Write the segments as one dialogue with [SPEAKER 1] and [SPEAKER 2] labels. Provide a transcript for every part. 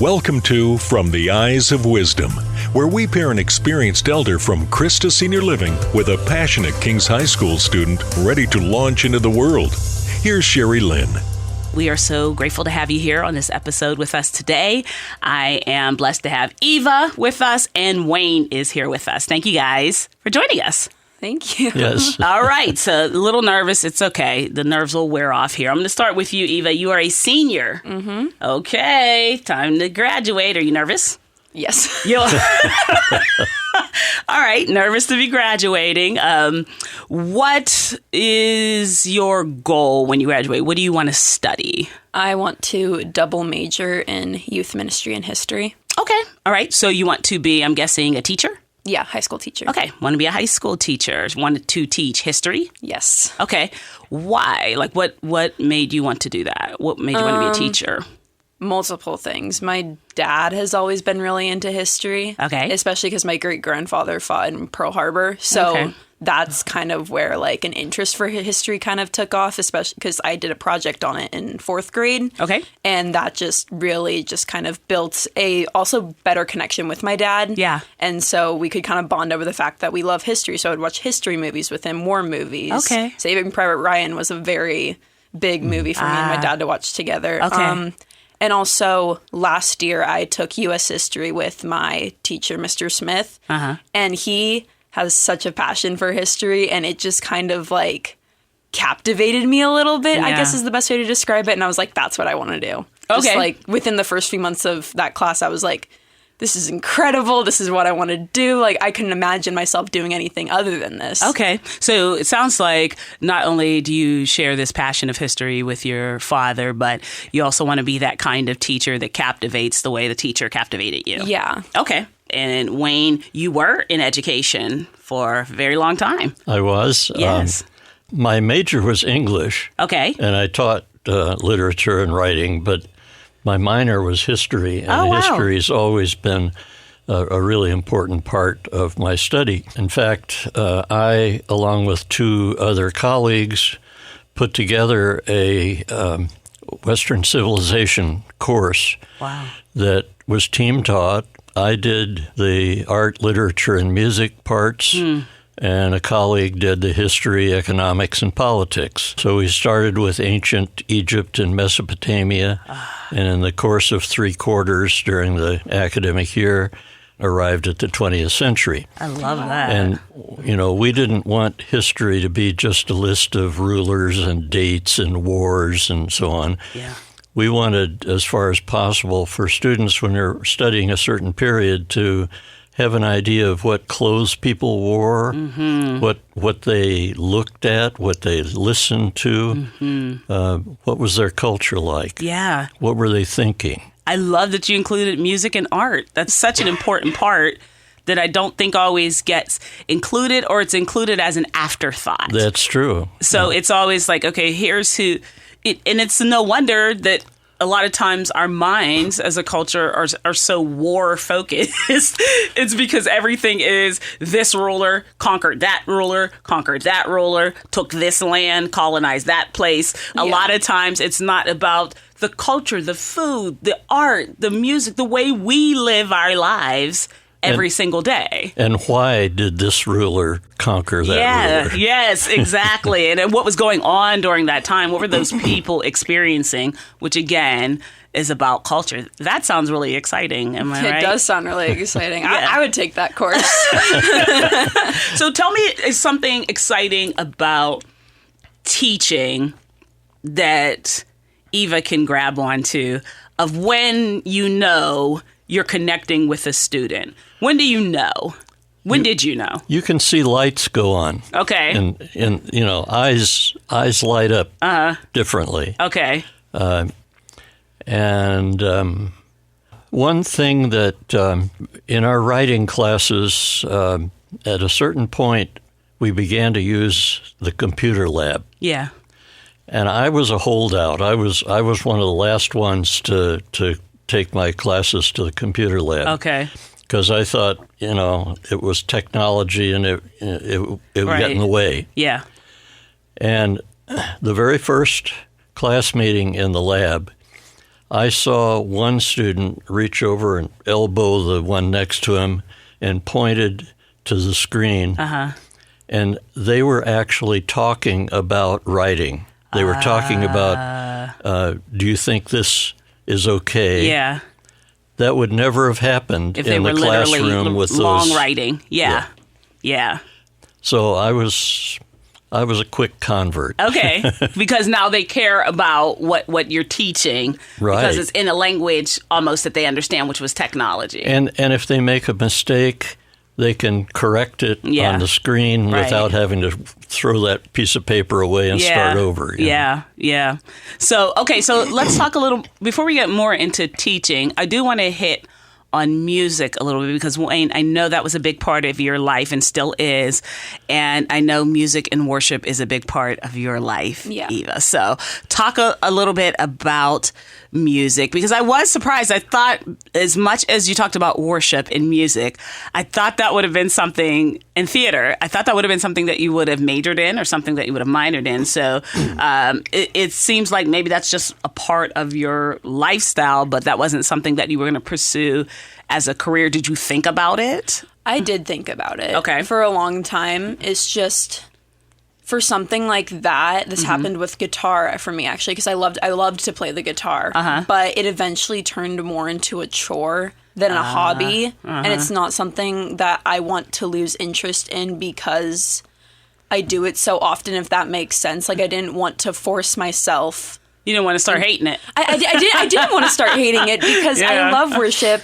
[SPEAKER 1] Welcome to From the Eyes of Wisdom, where we pair an experienced elder from Christa Senior Living with a passionate Kings High School student ready to launch into the world. Here's Sherry Lynn.
[SPEAKER 2] We are so grateful to have you here on this episode with us today. I am blessed to have Eva with us, and Wayne is here with us. Thank you guys for joining us.
[SPEAKER 3] Thank you.
[SPEAKER 4] Yes.
[SPEAKER 2] All right. So a little nervous. It's okay. The nerves will wear off here. I'm going to start with you, Eva. You are a senior. Mm-hmm. Okay. Time to graduate. Are you nervous?
[SPEAKER 3] Yes.
[SPEAKER 2] All right. Nervous to be graduating. What is your goal when you graduate? What do you want to study?
[SPEAKER 3] I want to double major in youth ministry and history.
[SPEAKER 2] Okay. All right. So you want to be, I'm guessing, a teacher?
[SPEAKER 3] Yeah, high school teacher.
[SPEAKER 2] Okay. Want to be a high school teacher. Want to teach history?
[SPEAKER 3] Yes.
[SPEAKER 2] Okay. Why? Like, what made you want to do that? What made you want to be a teacher?
[SPEAKER 3] Multiple things. My dad has always been really into history.
[SPEAKER 2] Okay.
[SPEAKER 3] Especially because my great-grandfather fought in Pearl Harbor. So that's kind of where, like, an interest for history kind of took off, especially because I did a project on it in 4th grade.
[SPEAKER 2] Okay.
[SPEAKER 3] And that just really just kind of built a also better connection with my dad.
[SPEAKER 2] Yeah.
[SPEAKER 3] And so we could kind of bond over the fact that we love history. So I would watch history movies with him, war movies.
[SPEAKER 2] Okay.
[SPEAKER 3] Saving Private Ryan was a very big movie for me and my dad to watch together.
[SPEAKER 2] Okay.
[SPEAKER 3] And also, last year, I took U.S. history with my teacher, Mr. Smith. And he has such a passion for history, and it just kind of, like, captivated me a little bit, I guess is the best way to describe it. And I was like, that's what I want to do.
[SPEAKER 2] Okay.
[SPEAKER 3] Just, like, within the first few months of that class, I was like, this is incredible. This is what I want to do. Like, I couldn't imagine myself doing anything other than this.
[SPEAKER 2] Okay. So it sounds like not only do you share this passion of history with your father, but you also want to be that kind of teacher that captivates the way the teacher captivated you.
[SPEAKER 3] Yeah.
[SPEAKER 2] Okay. And Wayne, you were in education for a very long time.
[SPEAKER 4] I was.
[SPEAKER 2] Yes.
[SPEAKER 4] My major was English.
[SPEAKER 2] Okay.
[SPEAKER 4] And I taught literature and writing, but my minor was history, and history has always been a really important part of my study. In fact, I, along with 2 other colleagues, put together a Western civilization course that was team taught. I did the art, literature, and music parts. And a colleague did the history, economics, and politics. So we started with ancient Egypt and Mesopotamia, and in the course of 3 quarters during the academic year, arrived at the 20th century.
[SPEAKER 2] I love that.
[SPEAKER 4] And, you know, we didn't want history to be just a list of rulers and dates and wars and so on.
[SPEAKER 2] Yeah.
[SPEAKER 4] We wanted, as far as possible, for students when they're studying a certain period to have an idea of what clothes people wore, what they looked at, what they listened to, what was their culture like?
[SPEAKER 2] Yeah.
[SPEAKER 4] What were they thinking?
[SPEAKER 2] I love that you included music and art. That's such an important part that I don't think always gets included, or it's included as an afterthought.
[SPEAKER 4] That's true.
[SPEAKER 2] So it's always like, okay, here's who, and it's no wonder that a lot of times our minds as a culture are so war focused. It's because everything is this ruler conquered that ruler, took this land, colonized that place. A lot of times it's not about the culture, the food, the art, the music, the way we live our lives every single day.
[SPEAKER 4] And why did this ruler conquer that ruler?
[SPEAKER 2] Yes, exactly. And what was going on during that time? What were those people experiencing? Which, again, is about culture. That sounds really exciting. Am I right?
[SPEAKER 3] It does sound really exciting. I would take that course.
[SPEAKER 2] So tell me something exciting about teaching that Eva can grab onto, of when you know you're connecting with a student. When do you know? When did you know?
[SPEAKER 4] You can see lights go on.
[SPEAKER 2] Okay.
[SPEAKER 4] And you know, eyes light up differently.
[SPEAKER 2] Okay.
[SPEAKER 4] And one thing that in our writing classes, at a certain point, we began to use the computer lab.
[SPEAKER 2] Yeah.
[SPEAKER 4] And I was a holdout. I was one of the last ones to take my classes to the computer lab.
[SPEAKER 2] Okay.
[SPEAKER 4] Because I thought, you know, it was technology and it would get in the way.
[SPEAKER 2] Yeah.
[SPEAKER 4] And the very first class meeting in the lab, I saw one student reach over and elbow the one next to him and pointed to the screen. And they were actually talking about writing. They were talking about, do you think this is okay?
[SPEAKER 2] Yeah.
[SPEAKER 4] That would never have happened
[SPEAKER 2] If
[SPEAKER 4] in
[SPEAKER 2] they
[SPEAKER 4] the
[SPEAKER 2] were literally
[SPEAKER 4] classroom with
[SPEAKER 2] long
[SPEAKER 4] those.
[SPEAKER 2] writing. Yeah.
[SPEAKER 4] So I was a quick convert.
[SPEAKER 2] Okay, because now they care about what you're teaching,
[SPEAKER 4] Right.
[SPEAKER 2] because it's in a language almost that they understand, which was technology.
[SPEAKER 4] And if they make a mistake, they can correct it
[SPEAKER 2] Yeah.
[SPEAKER 4] on the screen
[SPEAKER 2] Right.
[SPEAKER 4] without having to throw that piece of paper away and start over. you know.
[SPEAKER 2] Yeah. So let's talk a little, before we get more into teaching, I do want to hit on music a little bit, because Wayne, I know that was a big part of your life and still is, and I know music and worship is a big part of your life, Eva. So talk a little bit about music, because I was surprised. I thought, as much as you talked about worship in music, I thought that would have been something in theater. I thought that would have been something that you would have majored in or something that you would have minored in. So it seems like maybe that's just a part of your lifestyle, but that wasn't something that you were going to pursue as a career. Did you think about it?
[SPEAKER 3] I did think about it.
[SPEAKER 2] Okay.
[SPEAKER 3] For a long time. It's just, for something like that, this happened with guitar for me, actually, because I loved to play the guitar. But it eventually turned more into a chore than a hobby. And it's not something that I want to lose interest in because I do it so often, if that makes sense. Like, I didn't want to force myself.
[SPEAKER 2] You didn't want to start hating it.
[SPEAKER 3] I didn't want to start hating it because I love worship,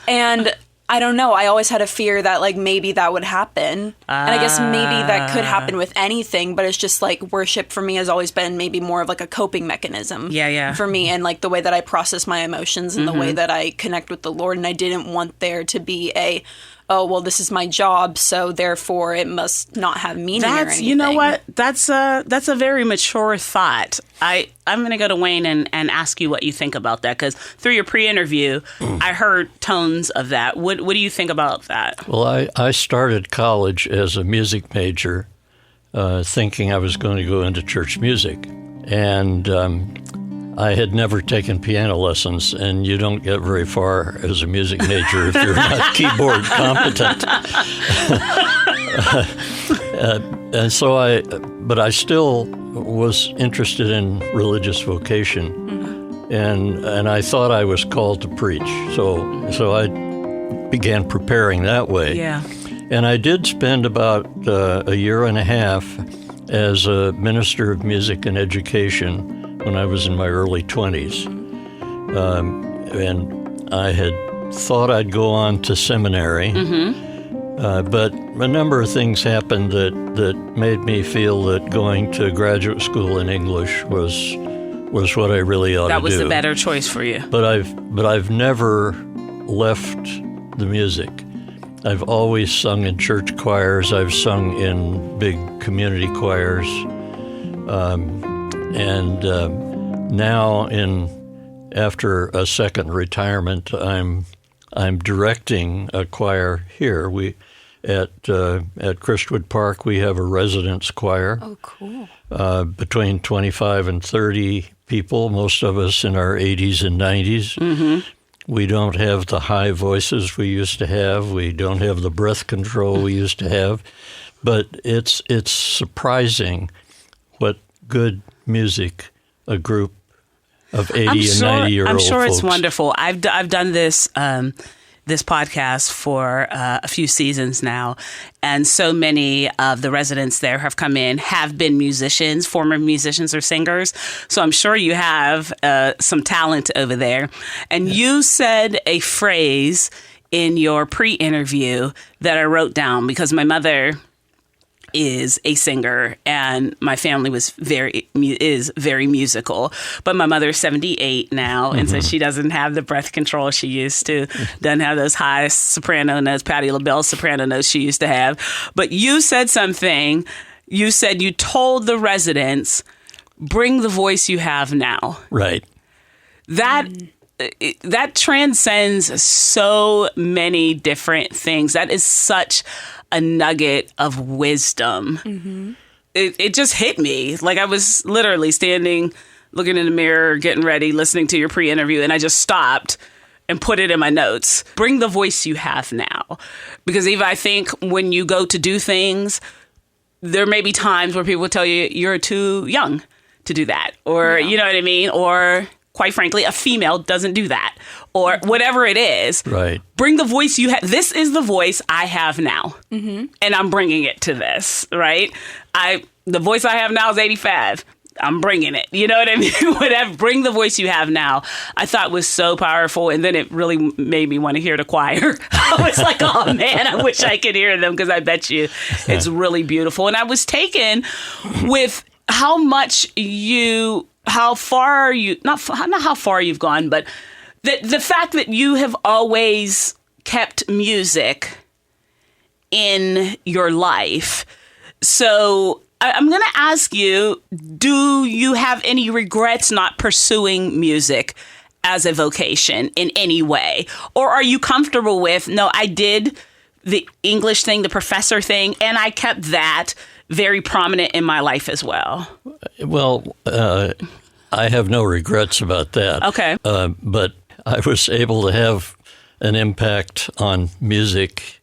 [SPEAKER 3] and I don't know. I always had a fear that, like, maybe that would happen. And I guess maybe that could happen with anything, but it's just like worship for me has always been maybe more of like a coping mechanism for me, and like the way that I process my emotions and the way that I connect with the Lord. And I didn't want there to be oh, well, this is my job, so therefore it must not have meaning or anything.
[SPEAKER 2] You know what? That's a very mature thought. I'm going to go to Wayne and ask you what you think about that, because through your pre-interview, I heard tones of that. What do you think about that?
[SPEAKER 4] Well, I started college as a music major, thinking I was going to go into church music. And I had never taken piano lessons, and you don't get very far as a music major if you're not keyboard competent. And so I still was interested in religious vocation, and I thought I was called to preach. So I began preparing that way.
[SPEAKER 2] Yeah.
[SPEAKER 4] And I did spend about a year and a half as a minister of music and education when I was in my early 20s. And I had thought I'd go on to seminary, but a number of things happened that made me feel that going to graduate school in English was what I really ought to do.
[SPEAKER 2] That was the better choice for you.
[SPEAKER 4] But I've never left the music. I've always sung in church choirs. I've sung in big community choirs. And now, after a second retirement, I'm directing a choir here. We at Christwood Park we have a residence choir.
[SPEAKER 3] Oh, cool!
[SPEAKER 4] Between 25 and 30 people, most of us in our 80s and 90s. Mm-hmm. We don't have the high voices we used to have. We don't have the breath control we used to have. But it's surprising what good music a group of 80 and 90-year-old
[SPEAKER 2] I'm sure
[SPEAKER 4] folks.
[SPEAKER 2] It's wonderful. I've done this this podcast for a few seasons now, and so many of the residents there have come in, have been musicians, former musicians or singers. So I'm sure you have some talent over there. And you said a phrase in your pre-interview that I wrote down, because my mother is a singer and my family is very musical, but my mother's 78 now, and so she doesn't have the breath control she used to, doesn't have those high soprano notes, Patti LaBelle soprano notes she used to have. But you said something. You said you told the residents, bring the voice you have now.
[SPEAKER 4] Right.
[SPEAKER 2] That transcends so many different things. That is such a nugget of wisdom. Mm-hmm. It just hit me. Like, I was literally standing looking in the mirror, getting ready, listening to your pre-interview, and I just stopped and put it in my notes. Bring the voice you have now. Because Eva, I think when you go to do things, there may be times where people will tell you you're too young to do that. Or, you know what I mean? Or, quite frankly, a female doesn't do that. Or whatever it is.
[SPEAKER 4] Right.
[SPEAKER 2] Bring the voice you have. This is the voice I have now. And I'm bringing it to this, right? The voice I have now is 85. I'm bringing it. You know what I mean? Whatever. Bring the voice you have now. I thought was so powerful. And then it really made me want to hear the choir. I was like, oh man, I wish I could hear them, because I bet you it's really beautiful. And I was taken with how far you, not how far you've gone, but the fact that you have always kept music in your life. So I'm going to ask you, do you have any regrets not pursuing music as a vocation in any way? Or are you comfortable with, no, I did the English thing, the professor thing, and I kept that very prominent in my life as well?
[SPEAKER 4] Well, I have no regrets about that.
[SPEAKER 2] Okay.
[SPEAKER 4] But I was able to have an impact on music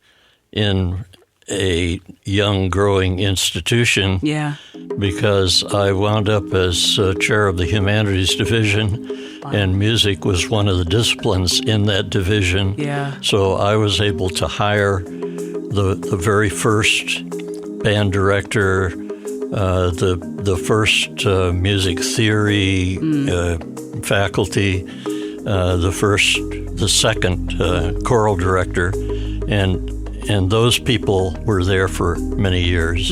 [SPEAKER 4] in a young, growing institution.
[SPEAKER 2] Yeah.
[SPEAKER 4] Because I wound up as chair of the humanities division, and music was one of the disciplines in that division.
[SPEAKER 2] Yeah.
[SPEAKER 4] So I was able to hire the very first band director, the first music theory faculty, the second choral director, and those people were there for many years.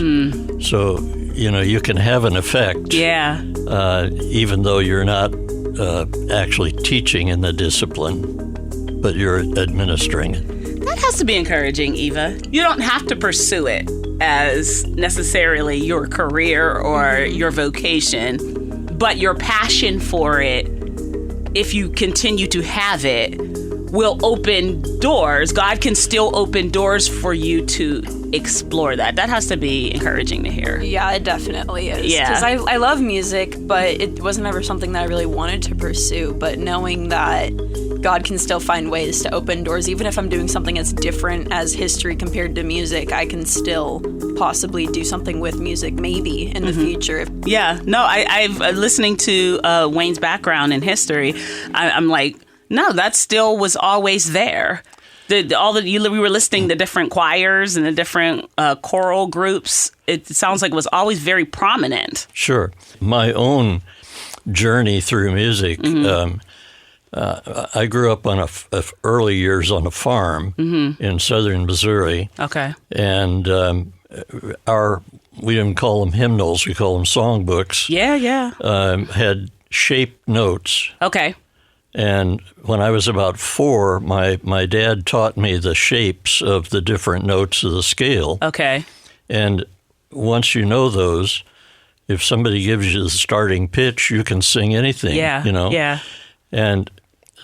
[SPEAKER 4] So, you can have an effect, even though you're not actually teaching in the discipline, but you're administering it.
[SPEAKER 2] That has to be encouraging, Eva. You don't have to pursue it as necessarily your career or your vocation, but your passion for it, if you continue to have it, will open doors. God can still open doors for you to explore that. That has to be encouraging to hear.
[SPEAKER 3] Yeah, it definitely is.
[SPEAKER 2] Yeah.
[SPEAKER 3] Because I love music, but it wasn't ever something that I really wanted to pursue. But knowing that God can still find ways to open doors, even if I'm doing something as different as history compared to music, I can still possibly do something with music maybe in the future.
[SPEAKER 2] Yeah, no, I've listening to Wayne's background in history, I'm like, no, that still was always there. We were listing the different choirs and the different choral groups. It sounds like it was always very prominent.
[SPEAKER 4] Sure. My own journey through music, I grew up on early years on a farm in southern Missouri.
[SPEAKER 2] Okay.
[SPEAKER 4] And we didn't call them hymnals, we call them songbooks.
[SPEAKER 2] Yeah.
[SPEAKER 4] Had shaped notes.
[SPEAKER 2] Okay.
[SPEAKER 4] And when I was about 4, my dad taught me the shapes of the different notes of the scale.
[SPEAKER 2] Okay.
[SPEAKER 4] And once you know those, if somebody gives you the starting pitch, you can sing anything.
[SPEAKER 2] Yeah. Yeah.
[SPEAKER 4] And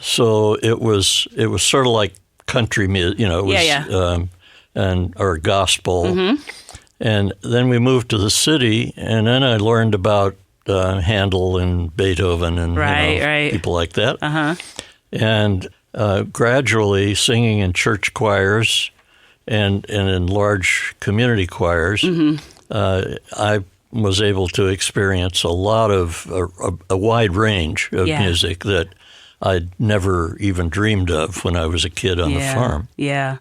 [SPEAKER 4] so it was sort of like country music, it was or gospel. And then we moved to the city, and then I learned about Handel and Beethoven and people like that. And gradually singing in church choirs and in large community choirs, I was able to experience a lot of a wide range of music that I'd never even dreamed of when I was a kid on the farm.
[SPEAKER 2] Yeah.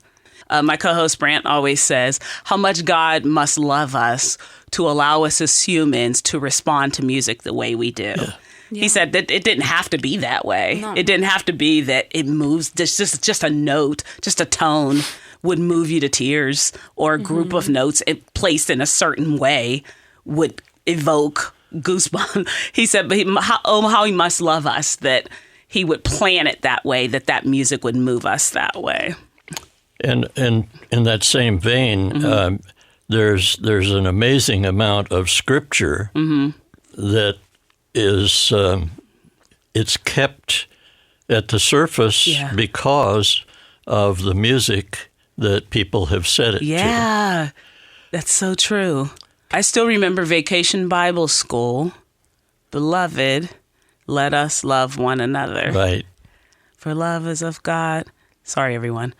[SPEAKER 2] My co-host Brant always says how much God must love us to allow us as humans to respond to music the way we do. Yeah. He said that it didn't have to be that way. No. It didn't have to be that it moves, just a note, just a tone would move you to tears, or a group of notes placed in a certain way would evoke goosebumps. He said, but how he must love us that he would plan it that way, that music would move us that way.
[SPEAKER 4] And in that same vein, there's an amazing amount of scripture that is it's kept at the surface because of the music that people have set it to.
[SPEAKER 2] Yeah, that's so true. I still remember Vacation Bible School, Beloved, let us love one another.
[SPEAKER 4] Right.
[SPEAKER 2] For love is of God. Sorry, everyone.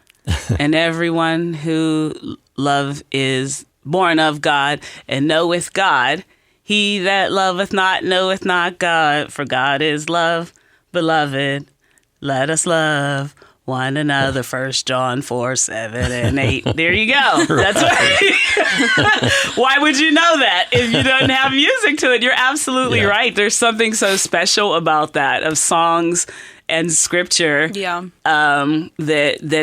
[SPEAKER 2] And everyone who love is born of God and knoweth God. He that loveth not knoweth not God, for God is love. Beloved, let us love one another. 1 John 4, 7, and 8. There you go. That's right. Why would you know that if you don't have music to it? You're absolutely right. There's something so special about that, of songs and scripture that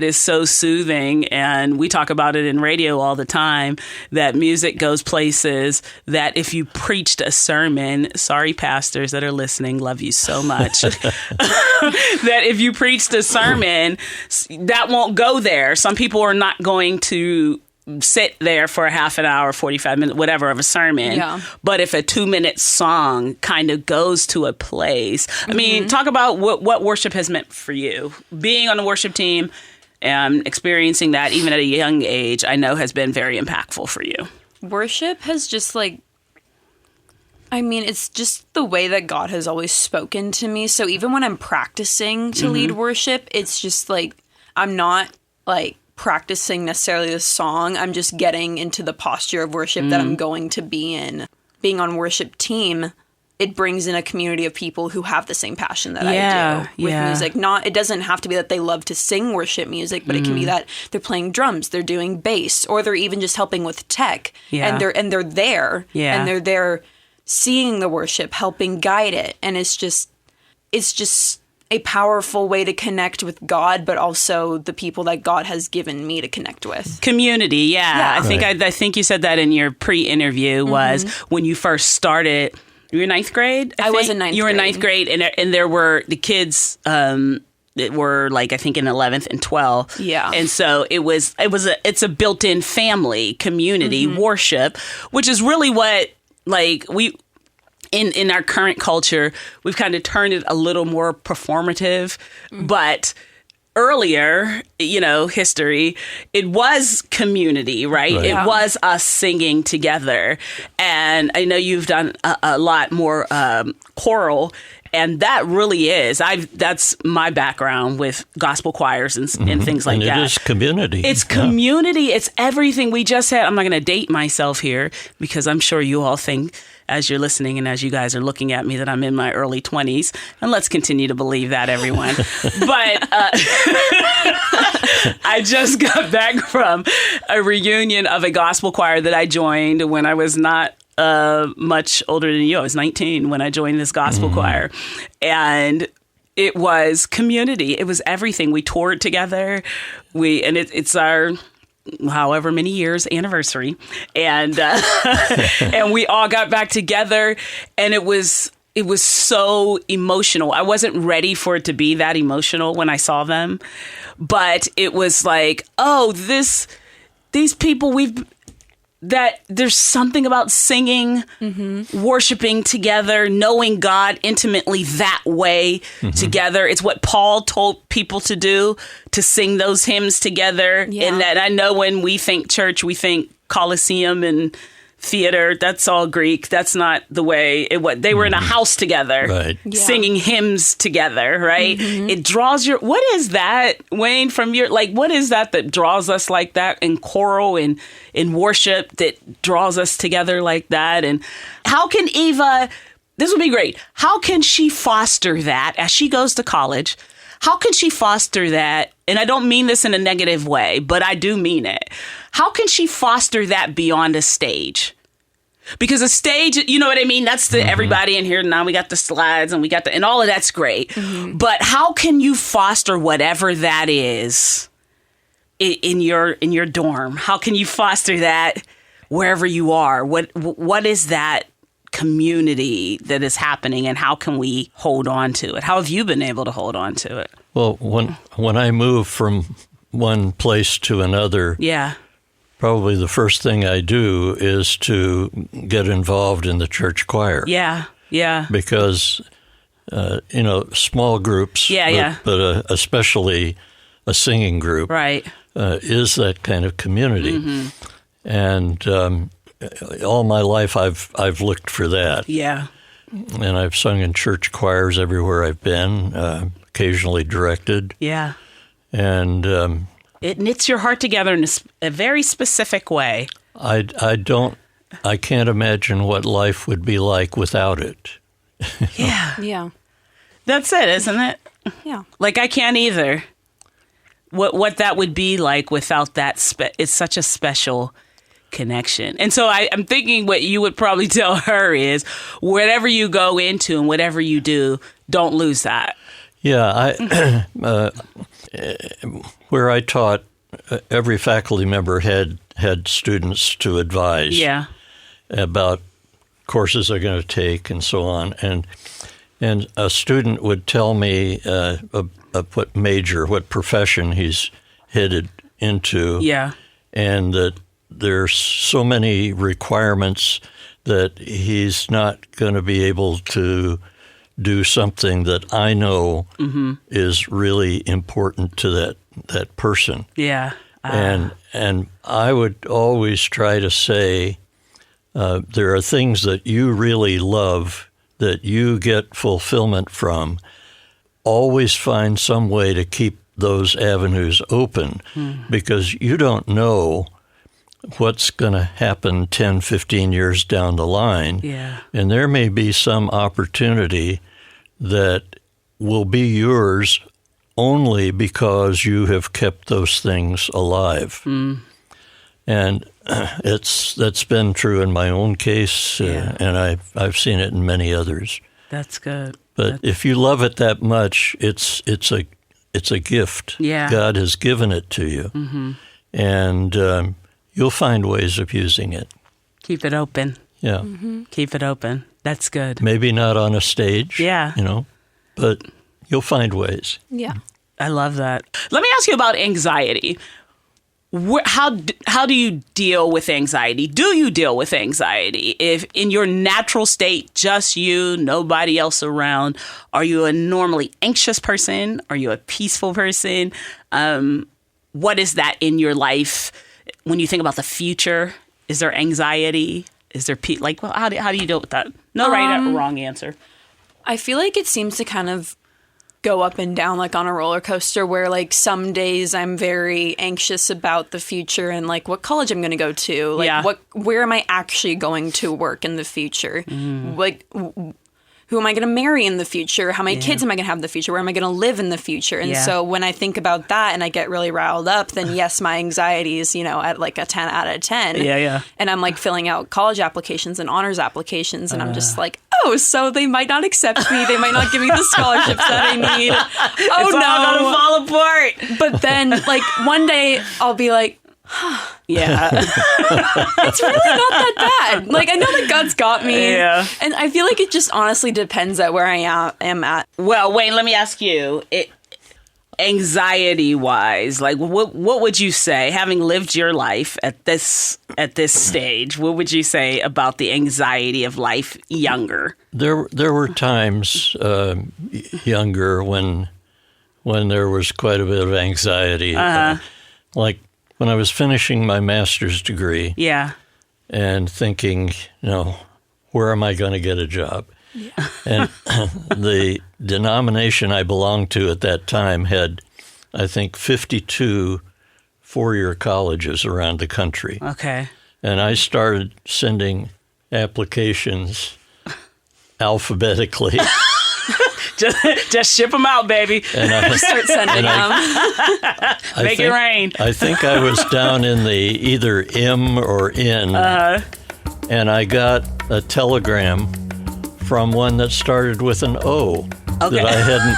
[SPEAKER 2] is so soothing. And we talk about it in radio all the time, that music goes places that if you preached a sermon, sorry pastors that are listening, love you so much, that if you preached a sermon, that won't go there. Some people are not going to sit there for a half an hour, 45 minutes, whatever, of a sermon. Yeah. But if a 2-minute song kind of goes to a place, I mean, talk about what worship has meant for you. Being on the worship team and experiencing that even at a young age, I know has been very impactful for you.
[SPEAKER 3] Worship has just it's just the way that God has always spoken to me. So even when I'm practicing to lead worship, it's just I'm not practicing necessarily the song. I'm just getting into the posture of worship that I'm going to be in. Being on worship team, it brings in a community of people who have the same passion that I do with music. It doesn't have to be that they love to sing worship music, but it can be that they're playing drums, they're doing bass, or they're even just helping with tech. And they're there. Yeah. And they're there seeing the worship, helping guide it. And it's just a powerful way to connect with God, but also the people that God has given me to connect with.
[SPEAKER 2] Community, yeah. I think you said that in your pre-interview was when you first started. You were in ninth grade?
[SPEAKER 3] I was in ninth grade.
[SPEAKER 2] You were in ninth grade, and there were the kids that were I think in 11th and 12th.
[SPEAKER 3] Yeah.
[SPEAKER 2] And so it's a built-in family community worship, which is really what we. In our current culture, we've kind of turned it a little more performative. But earlier, history, it was community, right? It was us singing together. And I know you've done a lot more choral. And that really is. That's my background with gospel choirs and things like that.
[SPEAKER 4] It is community.
[SPEAKER 2] It's community. It's everything we just said. I'm not going to date myself here because I'm sure you all think, as you're listening and as you guys are looking at me, that I'm in my early 20s. And let's continue to believe that, everyone. But I just got back from a reunion of a gospel choir that I joined when I was not much older than you. I was 19 when I joined this gospel choir. And it was community. It was everything. We toured together. It's our however many years anniversary. And and we all got back together, and it was so emotional. I wasn't ready for it to be that emotional when I saw them. But it was these people that there's something about singing, worshiping together, knowing God intimately that way together. It's what Paul told people to do, to sing those hymns together. Yeah. And that I know when we think church, we think Colosseum and theater. That's all Greek. That's not the way it was. They were in a house together, singing hymns together, right? It draws what is that, Wayne, from your, what is that draws us like that in choral and in worship that draws us together like that? And how can Eva, this would be great, how can she foster that as she goes to college? How can she foster that? And I don't mean this in a negative way, but I do mean it. How can she foster that beyond a stage? Because a stage, you know what I mean? That's everybody in here. Now we got the slides and and all of that's great. But how can you foster whatever that is in your dorm? How can you foster that wherever you are? What is that community that is happening, and how can we hold on to it? How have you been able to hold on to it?
[SPEAKER 4] Well, when I move from one place to another, probably the first thing I do is to get involved in the church choir.
[SPEAKER 2] Yeah, yeah.
[SPEAKER 4] Because, small groups, but especially a singing group,
[SPEAKER 2] right,
[SPEAKER 4] is that kind of community. And all my life I've looked for that.
[SPEAKER 2] Yeah.
[SPEAKER 4] and I've sung in church choirs everywhere I've been, occasionally directed.
[SPEAKER 2] Yeah.
[SPEAKER 4] And
[SPEAKER 2] it knits your heart together in a very specific way.
[SPEAKER 4] I can't imagine what life would be like without it.
[SPEAKER 2] Yeah.
[SPEAKER 3] Yeah.
[SPEAKER 2] That's it, isn't it?
[SPEAKER 3] Yeah.
[SPEAKER 2] Like, I can't either. What that would be like without that, it's such a special connection. And so I'm thinking what you would probably tell her is, whatever you go into and whatever you do, don't lose that.
[SPEAKER 4] Yeah, where I taught, every faculty member had students to advise about courses they're going to take and so on. And a student would tell me what major, what profession he's headed into.
[SPEAKER 2] Yeah.
[SPEAKER 4] And that there's so many requirements that he's not going to be able to do something that I know is really important to that person.
[SPEAKER 2] Yeah.
[SPEAKER 4] And I would always try to say, there are things that you really love that you get fulfillment from. Always find some way to keep those avenues open because you don't know what's going to happen 10, 15 years down the line.
[SPEAKER 2] Yeah.
[SPEAKER 4] And there may be some opportunity that will be yours only because you have kept those things alive. And that's been true in my own case, and I've seen it in many others.
[SPEAKER 2] That's good.
[SPEAKER 4] But if you love it that much, it's a gift.
[SPEAKER 2] Yeah.
[SPEAKER 4] God has given it to you, and you'll find ways of using it.
[SPEAKER 2] Keep it open.
[SPEAKER 4] Yeah.
[SPEAKER 2] Keep it open. That's good.
[SPEAKER 4] Maybe not on a stage.
[SPEAKER 2] Yeah.
[SPEAKER 4] But you'll find ways.
[SPEAKER 3] Yeah.
[SPEAKER 2] I love that. Let me ask you about anxiety. How do you deal with anxiety? Do you deal with anxiety? If in your natural state, just you, nobody else around, are you a normally anxious person? Are you a peaceful person? What is that in your life? When you think about the future, is there anxiety? Is there how do you deal with that? No right or wrong answer.
[SPEAKER 3] I feel like it seems to kind of go up and down like on a roller coaster where like some days I'm very anxious about the future and like what college I'm going to go to, like where am I actually going to work in the future? Like who am I going to marry in the future? How many kids am I going to have in the future? Where am I going to live in the future? And so when I think about that and I get really riled up, then yes, my anxiety is, at like a 10 out of 10.
[SPEAKER 2] Yeah.
[SPEAKER 3] And I'm like filling out college applications and honors applications. And I'm just like, oh, so they might not accept me. They might not give me the scholarships that I need. Oh,
[SPEAKER 2] it's all gonna fall apart.
[SPEAKER 3] But then like one day I'll be like,
[SPEAKER 2] yeah.
[SPEAKER 3] It's really not that bad. Like, I know that God's got me.
[SPEAKER 2] Yeah.
[SPEAKER 3] And I feel like it just honestly depends at where I am at.
[SPEAKER 2] Well, Wayne, let me ask you, anxiety-wise, like, what would you say, having lived your life at this stage, what would you say about the anxiety of life younger?
[SPEAKER 4] There were times younger when there was quite a bit of anxiety. Like when I was finishing my master's degree.
[SPEAKER 2] Yeah.
[SPEAKER 4] And thinking, where am I going to get a job? Yeah. And the denomination I belonged to at that time had, I think, 52 four-year colleges around the country.
[SPEAKER 2] Okay.
[SPEAKER 4] And I started sending applications alphabetically.
[SPEAKER 2] Just ship them out, baby.
[SPEAKER 3] And I start sending them.
[SPEAKER 2] Make it rain.
[SPEAKER 4] I think I was down in the either M or N, and I got a telegram from one that started with an O.
[SPEAKER 2] Okay.
[SPEAKER 4] That I hadn't.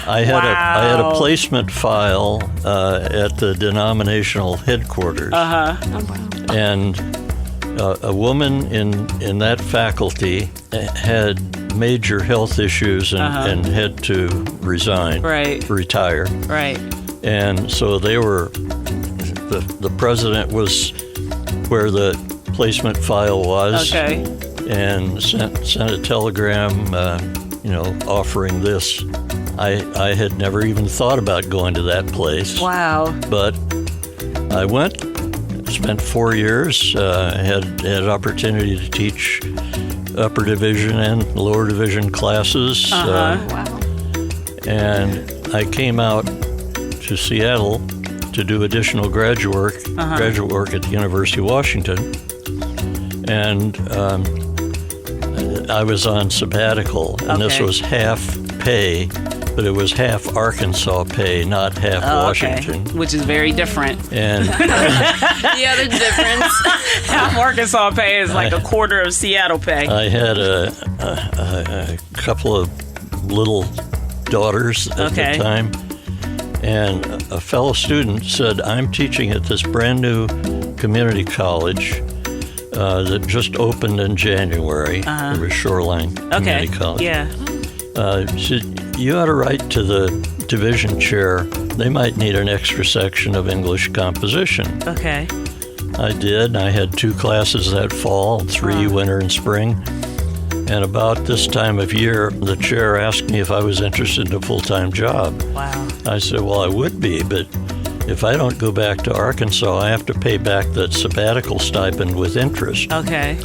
[SPEAKER 4] I had a placement file at the denominational headquarters. And a woman in that faculty had major health issues and had to retire.
[SPEAKER 2] Right.
[SPEAKER 4] And so they were, the president was where the placement file was.
[SPEAKER 2] Okay.
[SPEAKER 4] And sent a telegram, offering this. I had never even thought about going to that place.
[SPEAKER 2] Wow.
[SPEAKER 4] But I went, spent 4 years, had an opportunity to teach upper division and lower division classes.
[SPEAKER 3] Wow.
[SPEAKER 4] And I came out to Seattle to do additional graduate work at the University of Washington. And I was on sabbatical, and this was half pay, but it was half Arkansas pay, not half Washington.
[SPEAKER 2] Okay. Which is very different.
[SPEAKER 4] And
[SPEAKER 3] The other difference.
[SPEAKER 2] Half Arkansas pay is like a quarter of Seattle pay.
[SPEAKER 4] I had a couple of little daughters at the time, and a fellow student said, I'm teaching at this brand new community college that just opened in January. It was Shoreline Community College.
[SPEAKER 2] Yeah.
[SPEAKER 4] She said, you ought to write to the division chair. They might need an extra section of English composition.
[SPEAKER 2] Okay.
[SPEAKER 4] I did. I had 2 classes that fall, 3 winter and spring. And about this time of year, the chair asked me if I was interested in a full-time job.
[SPEAKER 2] Wow.
[SPEAKER 4] I said, well, I would be, but if I don't go back to Arkansas, I have to pay back that sabbatical stipend with interest.
[SPEAKER 2] Okay.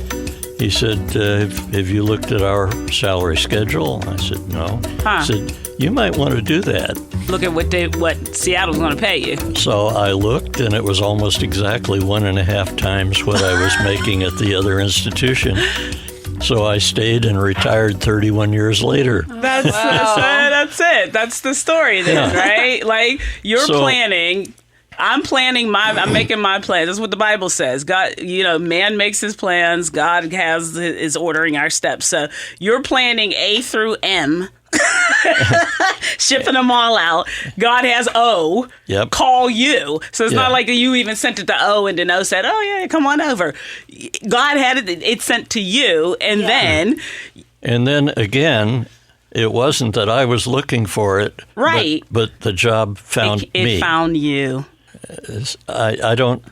[SPEAKER 4] He said, have you looked at our salary schedule? I said, no. He said, you might want to do that.
[SPEAKER 2] Look at what Seattle's going to pay you.
[SPEAKER 4] So I looked, and it was almost exactly 1.5 times what I was making at the other institution. So I stayed and retired 31 years later.
[SPEAKER 2] That's it. That's the story then, right? Like, you're planning. I'm making my plans. That's what the Bible says. God, man makes his plans. God is ordering our steps. So you're planning A through M, shipping them all out. God has O. Yep. Call you. So it's not like you even sent it to O and then O said, oh yeah, come on over. God had it sent to you, and then.
[SPEAKER 4] And then again, it wasn't that I was looking for it,
[SPEAKER 2] right?
[SPEAKER 4] But the job found me.
[SPEAKER 2] It found you.
[SPEAKER 4] I don't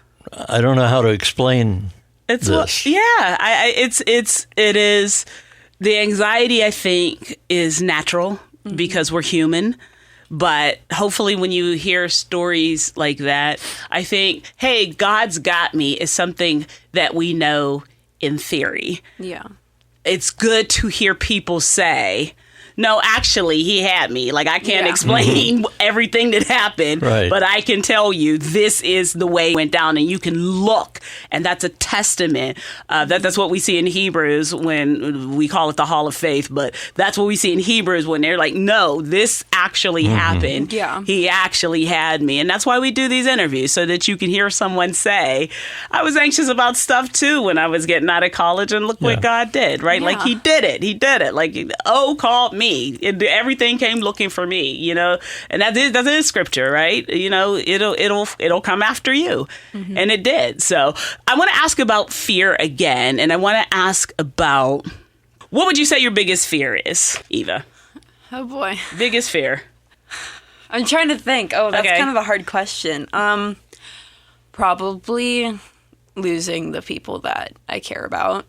[SPEAKER 4] know how to explain this.
[SPEAKER 2] It is. The anxiety, I think, is natural because we're human. But hopefully when you hear stories like that, I think, hey, God's got me is something that we know in theory.
[SPEAKER 3] Yeah.
[SPEAKER 2] It's good to hear people say, no, actually, he had me. Like, I can't explain everything that happened, but I can tell you this is the way it went down, and you can look, and that's a testament. That's what we see in Hebrews when we call it the Hall of Faith, but that's what we see in Hebrews when they're like, no, this actually happened.
[SPEAKER 3] Yeah.
[SPEAKER 2] He actually had me, and that's why we do these interviews, so that you can hear someone say, I was anxious about stuff, too, when I was getting out of college, and look what God did, right? Yeah. Like, he did it. Like, called me. Everything came looking for me, and that is scripture, right? It'll come after you, and it did. So I want to ask about fear again, and I want to ask about what would you say your biggest fear is, Eva?
[SPEAKER 3] Oh boy,
[SPEAKER 2] biggest fear.
[SPEAKER 3] I'm trying to think. Oh, that's kind of a hard question. Probably losing the people that I care about.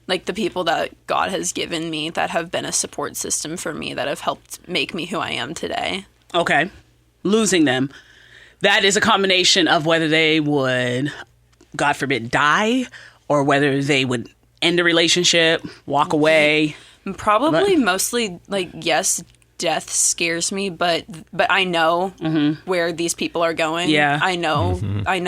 [SPEAKER 3] Like the people that God has given me that have been a support system for me, that have helped make me who I am today.
[SPEAKER 2] Okay. Losing them. That is a combination of whether they would, God forbid, die, or whether they would end a relationship, walk away.
[SPEAKER 3] Probably mostly, yes, death scares me, but I know where these people are going.
[SPEAKER 2] Yeah.
[SPEAKER 3] I know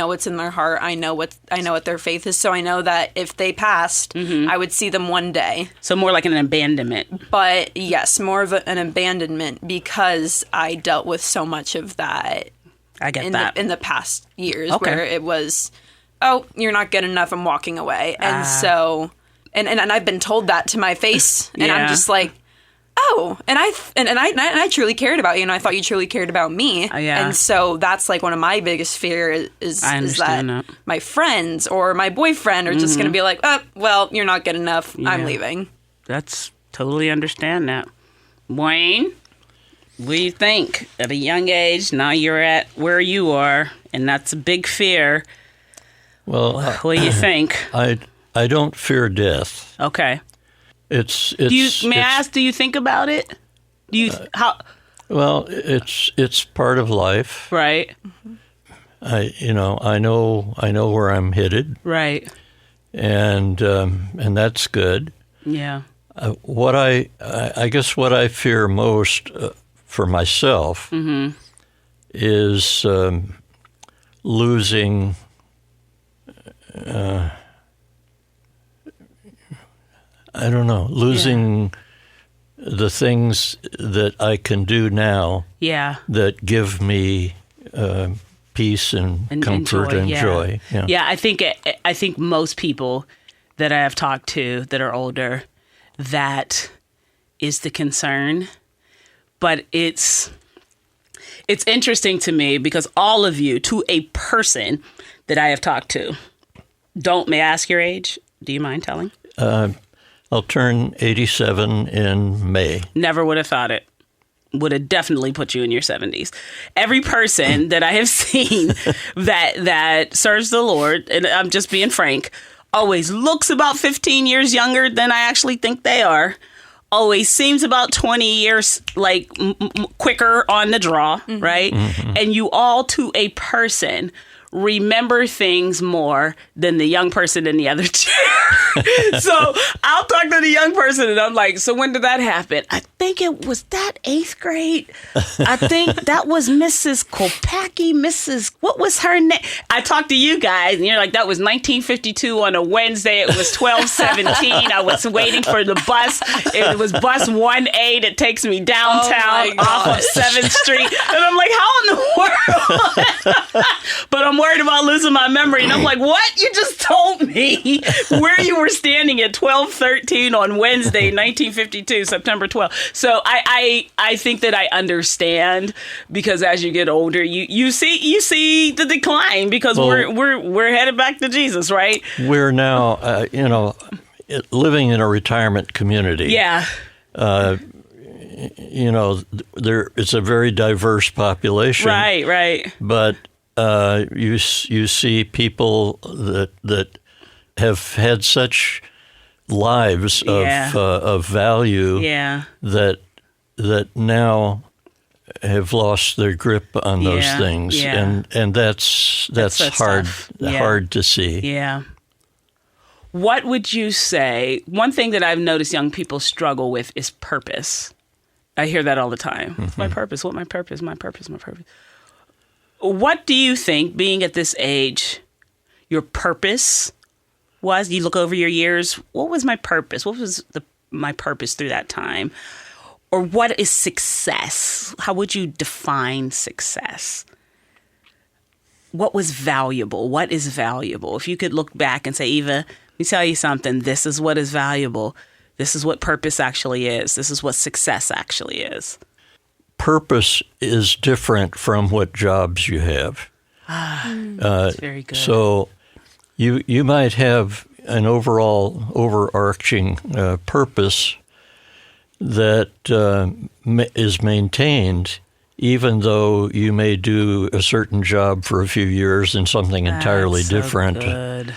[SPEAKER 3] what's in their heart. I know what their faith is. So I know that if they passed, I would see them one day.
[SPEAKER 2] So more like an abandonment.
[SPEAKER 3] But yes, more of an abandonment, because I dealt with so much of that.
[SPEAKER 2] I get that
[SPEAKER 3] in the past years, where it was, oh, you're not good enough, I'm walking away, and so and I've been told that to my face, and I'm just like, oh, and I truly cared about you, and I thought you truly cared about me. And so that's like one of my biggest fears is that my friends or my boyfriend are just going to be like, oh, well, you're not good enough. I'm leaving.
[SPEAKER 2] That's totally understand that. Wayne, what do you think? At a young age, now you're at where you are, and that's a big fear.
[SPEAKER 4] Well,
[SPEAKER 2] what do you think?
[SPEAKER 4] I don't fear death.
[SPEAKER 2] Okay.
[SPEAKER 4] May
[SPEAKER 2] I ask? Do you think about it?
[SPEAKER 4] Well, it's part of life,
[SPEAKER 2] right?
[SPEAKER 4] I know where I'm headed,
[SPEAKER 2] right?
[SPEAKER 4] And that's good.
[SPEAKER 2] Yeah.
[SPEAKER 4] I guess what I fear most for myself is losing. I don't know, losing the things that I can do now.
[SPEAKER 2] Yeah.
[SPEAKER 4] That give me peace and comfort and joy. Yeah.
[SPEAKER 2] Yeah. I think most people that I have talked to that are older, that is the concern. But it's interesting to me because all of you, to a person that I have talked to, may I ask your age? Do you mind telling?
[SPEAKER 4] I'll turn 87 in May.
[SPEAKER 2] Never would have thought it. Would have definitely put you in your 70s. Every person that I have seen that serves the Lord, and I'm just being frank, always looks about 15 years younger than I actually think they are. Always seems about 20 years like quicker on the draw, right? Mm-hmm. And you all, to a person, remember things more than the young person in the other chair. So I'll talk to the young person and I'm like, so when did that happen? I think it was that 8th grade. I think that was Mrs. Kopacki, what was her name? I talked to you guys and you're like, that was 1952 on a Wednesday. It was 12:17. I was waiting for the bus. It was bus 1A that takes me downtown off of 7th Street. And I'm like, how in the world? But I'm worried about losing my memory. And I'm like, what? You just told me where you were standing at 12:13 on Wednesday, 1952, September 12th. So I think that I understand because as you get older, you see the decline because we're headed back to Jesus, right?
[SPEAKER 4] We're now, living in a retirement community.
[SPEAKER 2] Yeah.
[SPEAKER 4] It's a very diverse population.
[SPEAKER 2] Right.
[SPEAKER 4] But you see people that have had such lives of value that now have lost their grip on those things, and that's hard to see.
[SPEAKER 2] Yeah. What would you say? One thing that I've noticed young people struggle with is purpose. I hear that all the time. Mm-hmm. My purpose. What my purpose? My purpose. My purpose. What do you think, being at this age, your purpose was? You look over your years. What was my purpose? What was my purpose through that time? Or what is success? How would you define success? What was valuable? What is valuable? If you could look back and say, Eva, let me tell you something. This is what is valuable. This is what purpose actually is. This is what success actually is.
[SPEAKER 4] Purpose is different from what jobs you have.
[SPEAKER 2] That's very good.
[SPEAKER 4] So you might have an overarching purpose that is maintained even though you may do a certain job for a few years in something entirely different.
[SPEAKER 2] Good.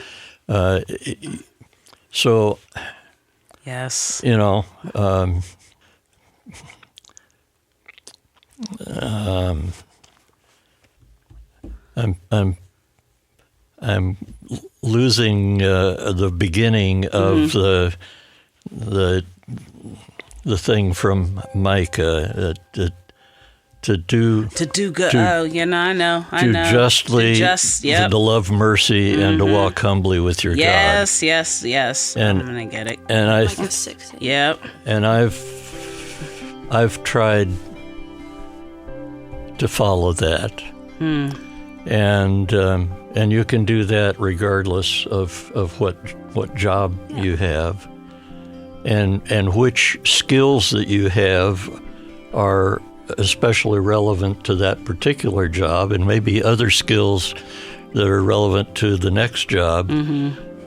[SPEAKER 4] So,
[SPEAKER 2] yes,
[SPEAKER 4] I'm losing the beginning of the thing from Micah to do
[SPEAKER 2] good. I know.
[SPEAKER 4] Justly, to love mercy, and to walk humbly with your God.
[SPEAKER 2] Yes. And I'm gonna get it.
[SPEAKER 4] And
[SPEAKER 3] Micah 6.
[SPEAKER 2] Yep.
[SPEAKER 4] And I've tried to follow that, and you can do that regardless of what job you have, and which skills that you have are especially relevant to that particular job, and maybe other skills that are relevant to the next job,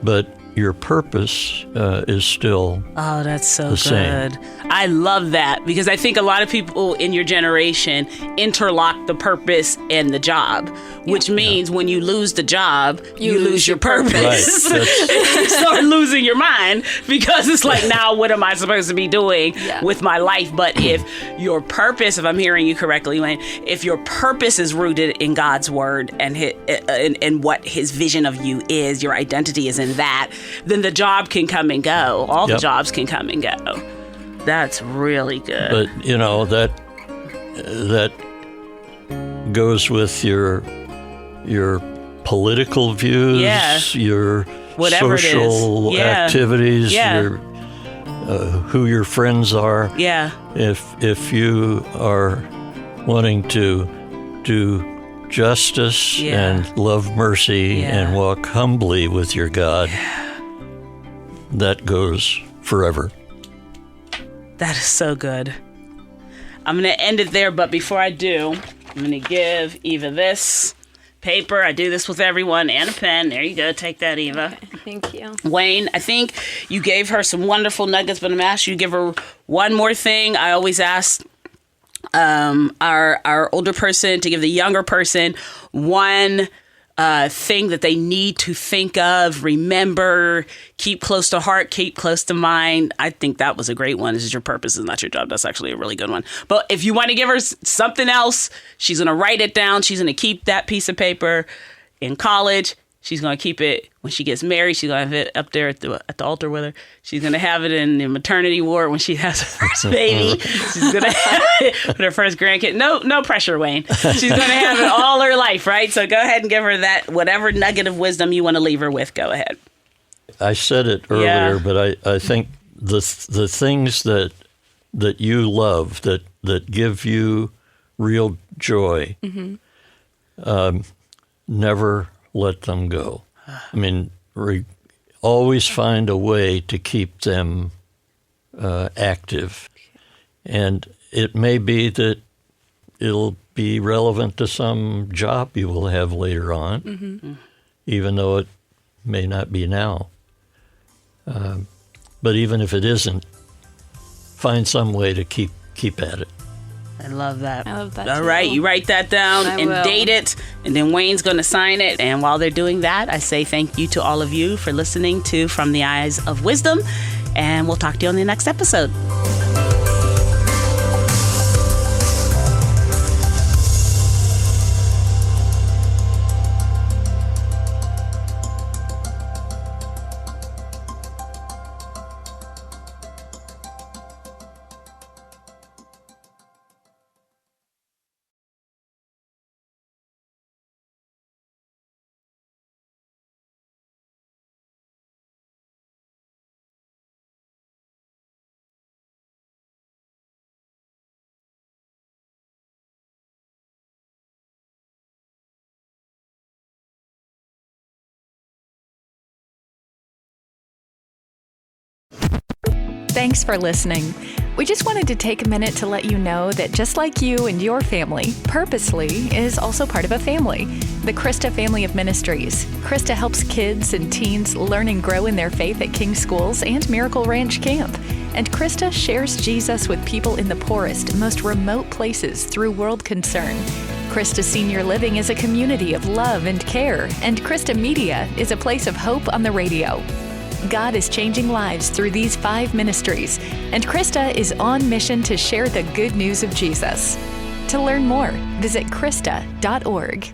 [SPEAKER 4] but your purpose is still
[SPEAKER 2] that's so
[SPEAKER 4] the
[SPEAKER 2] good.
[SPEAKER 4] Same.
[SPEAKER 2] I love that because I think a lot of people in your generation interlock the purpose and the job, which means when you lose the job, you lose your purpose.
[SPEAKER 4] Right.
[SPEAKER 2] You start losing your mind because it's like, now what am I supposed to be doing with my life? But if your purpose, if I'm hearing you correctly, Wayne, if your purpose is rooted in God's word and what his vision of you is, your identity is in that, then the job can come and go. All the
[SPEAKER 4] Yep.
[SPEAKER 2] jobs can come and go. That's really good.
[SPEAKER 4] But that goes with your political views,
[SPEAKER 2] Yeah.
[SPEAKER 4] your
[SPEAKER 2] Whatever it is.
[SPEAKER 4] social
[SPEAKER 2] Yeah.
[SPEAKER 4] activities,
[SPEAKER 2] Yeah.
[SPEAKER 4] your who your friends are.
[SPEAKER 2] yeah.
[SPEAKER 4] If you are wanting to do justice
[SPEAKER 2] Yeah.
[SPEAKER 4] and love mercy
[SPEAKER 2] Yeah.
[SPEAKER 4] and walk humbly with your God, that goes forever.
[SPEAKER 2] That is so good. I'm going to end it there, but before I do, I'm going to give Eva this paper. I do this with everyone, and a pen. There you go. Take that, Eva.
[SPEAKER 3] Thank you.
[SPEAKER 2] Wayne, I think you gave her some wonderful nuggets, but I'm going to ask you to give her one more thing. I always ask our older person to give the younger person one thing that they need to think of, remember, keep close to heart, keep close to mind. I think that was a great one. This is your purpose, is not your job. That's actually a really good one. But if you want to give her something else, she's going to write it down. She's going to keep that piece of paper in college. She's going to keep it when she gets married. She's going to have it up there at the altar with her. She's going to have it in the maternity ward when she has her first baby. She's going to have it with her first grandkid. No pressure, Wayne. She's going to have it all her life, right? So go ahead and give her that, whatever nugget of wisdom you want to leave her with. Go ahead.
[SPEAKER 4] I said it earlier,
[SPEAKER 2] Yeah.
[SPEAKER 4] but I think the things that you love, that give you real joy, never let them go. I mean, always find a way to keep them active. And it may be that it'll be relevant to some job you will have later on, even though it may not be now. But even if it isn't, find some way to keep at it.
[SPEAKER 2] I love that.
[SPEAKER 3] I love that,
[SPEAKER 2] All
[SPEAKER 3] too.
[SPEAKER 2] right, you write that down
[SPEAKER 3] I
[SPEAKER 2] and
[SPEAKER 3] will.
[SPEAKER 2] date it, and then Wayne's going to sign it. And while they're doing that, I say thank you to all of you for listening to From the Eyes of Wisdom, and we'll talk to you on the next episode.
[SPEAKER 5] Thanks for listening. We just wanted to take a minute to let you know that just like you and your family, Purposely is also part of a family, the Krista Family of Ministries. Krista helps kids and teens learn and grow in their faith at King Schools and Miracle Ranch Camp. And Krista shares Jesus with people in the poorest, most remote places through World Concern. Krista Senior Living is a community of love and care, and Krista Media is a place of hope on the radio. God is changing lives through these 5 ministries, and Krista is on mission to share the good news of Jesus. To learn more, visit Krista.org.